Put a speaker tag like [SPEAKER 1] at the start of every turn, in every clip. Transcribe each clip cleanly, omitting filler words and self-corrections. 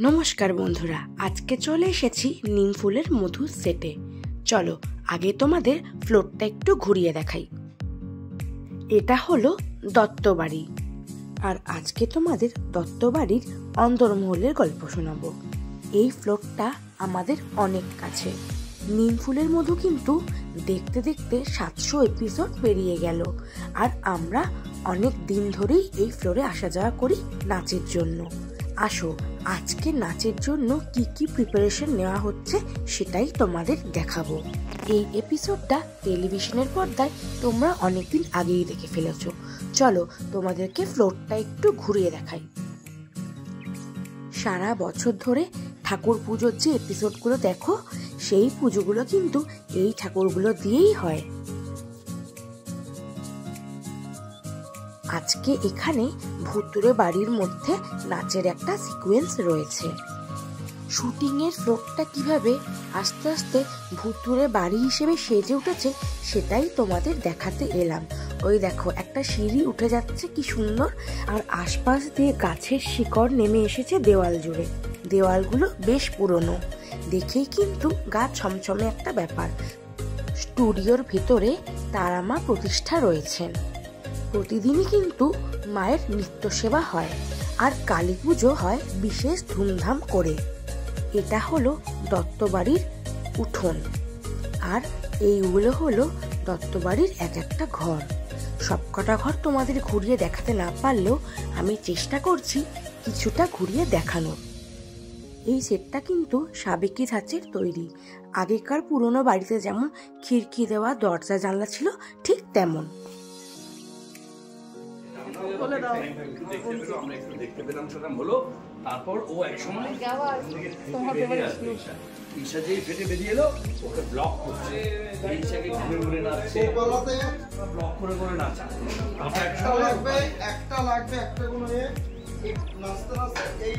[SPEAKER 1] নমস্কার বন্ধুরা, আজকে চলে এসেছি নিম ফুলের মধুর সেটে। চলো আগে তোমাদের ফ্লোরটা একটু ঘুরিয়ে দেখাই। এটা হলো দত্তবাড়ি, আর আজকে তোমাদের দত্তবাড়ির অন্দরমহলের গল্প শোনাবো। এই ফ্লোরটা আমাদের অনেক কাছে। নিম ফুলের মধু কিন্তু দেখতে দেখতে 700 এপিসোড পেরিয়ে গেল, আর আমরা অনেক দিন ধরেই এই ফ্লোরে আসা যাওয়া করি নাচের জন্য। আসো আজকে নাচের জন্য কি কি প্রিপারেশন নেওয়া হচ্ছে সেটাই তোমাদের দেখাবো। এই এপিসোডটা টেলিভিশনের পর্দায় তোমরা অনেকদিন আগেই দেখে ফেলেছো। চলো তোমাদেরকে ফ্লোরটা একটু ঘুরিয়ে দেখাই। সারা বছর ধরে ঠাকুর পুজোর যে এপিসোডগুলো দেখো, সেই পুজোগুলো কিন্তু এই ঠাকুরগুলো দিয়েই হয়। আজকে এখানে ভুতুরে বাড়ির মধ্যে নাচের একটা সিকোয়েন্স রয়েছে। শুটিং এর ফ্লোরটা কিভাবে আস্তে আস্তে ভুতুরে বাড়ি হিসেবে সেজে উঠেছে সেটাই তোমাদের দেখাতে এলাম। ওই দেখো একটা সিঁড়ি উঠে যাচ্ছে কি সুন্দর, আর আশপাশ দিয়ে গাছের শিকড় নেমে এসেছে দেওয়াল জুড়ে। দেওয়ালগুলো বেশ পুরনো, দেখেই কিন্তু গা ছমছমে একটা ব্যাপার। স্টুডিওর ভেতরে তারা মা প্রতিষ্ঠা রয়েছেন। প্রতিদিনই কিন্তু মায়ের নিত্য সেবা হয়, আর কালী পুজো হয় বিশেষ ধুমধাম করে। এটা হলো দত্তবাড়ির উঠোন, আর এইগুলো হলো দত্তবাড়ির এক একটা ঘর। সবকটা ঘর তোমাদের ঘুরিয়ে দেখাতে না পারলেও আমি চেষ্টা করছি কিছুটা ঘুরিয়ে দেখানোর। এই সেটটা কিন্তু সাবেকি ধাঁচের তৈরি। আগেকার পুরনো বাড়িতে যেমন খিড়কি দেওয়া দরজা জানলা ছিল, ঠিক তেমন।
[SPEAKER 2] দেখতে পেলাম সেটা হলো, তারপর ও একসময় ঈশা যেই ফেটে বেরিয়ে এলো, ওকে ব্লক করছে। ঈশাকে ঘুরে ঘুরে নাচছে, ব্লক করে করে নাচা। একটা লাগবে একটা কোনো নাচতে নাচতে এই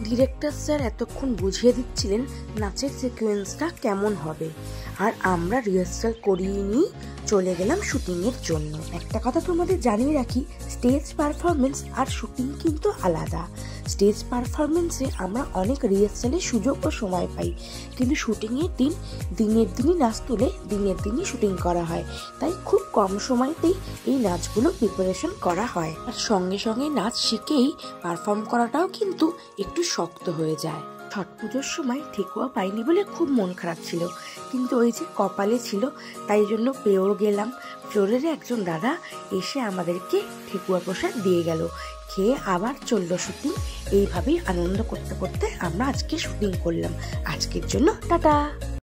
[SPEAKER 1] ডিরেক্টর স্যার এতক্ষণ বুঝিয়ে দিচ্ছিলেন নাচের সিকোয়েন্সটা কেমন হবে, আর আমরা রিহার্সাল করিয়ে নিয়ে চলে গেলাম শুটিং এর জন্য। একটা কথা তোমাদের জানিয়ে রাখি, স্টেজ পারফরমেন্স আর শুটিং কিন্তু আলাদা। স্টেজ পারফরমেন্সে আমরা অনেক রিহার্সালের সুযোগ ও সময় পাই, কিন্তু শুটিংয়ের দিনের দিনই নাচ তুলে দিনের দিনই শুটিং করা হয়। তাই খুব কম সময়তেই এই নাচগুলো প্রিপারেশন করা হয়, আর সঙ্গে সঙ্গে নাচ শিখেই পারফর্ম করাটাও কিন্তু একটু শক্ত হয়ে যায়। ছট পুজোর সময় ঠেকুয়া পাইনি বলে খুব মন খারাপ ছিল, কিন্তু ওই যে কপালে ছিল, তাই জন্য পেয়েও গেলাম। ফ্লোরের একজন দাদা এসে আমাদেরকে ঠেকুয়া প্রসাদ দিয়ে গেল। খেয়ে আবার চললো শুটিং। এইভাবেই আনন্দ করতে করতে আমরা আজকে শুটিং করলাম। আজকের জন্য টাটা।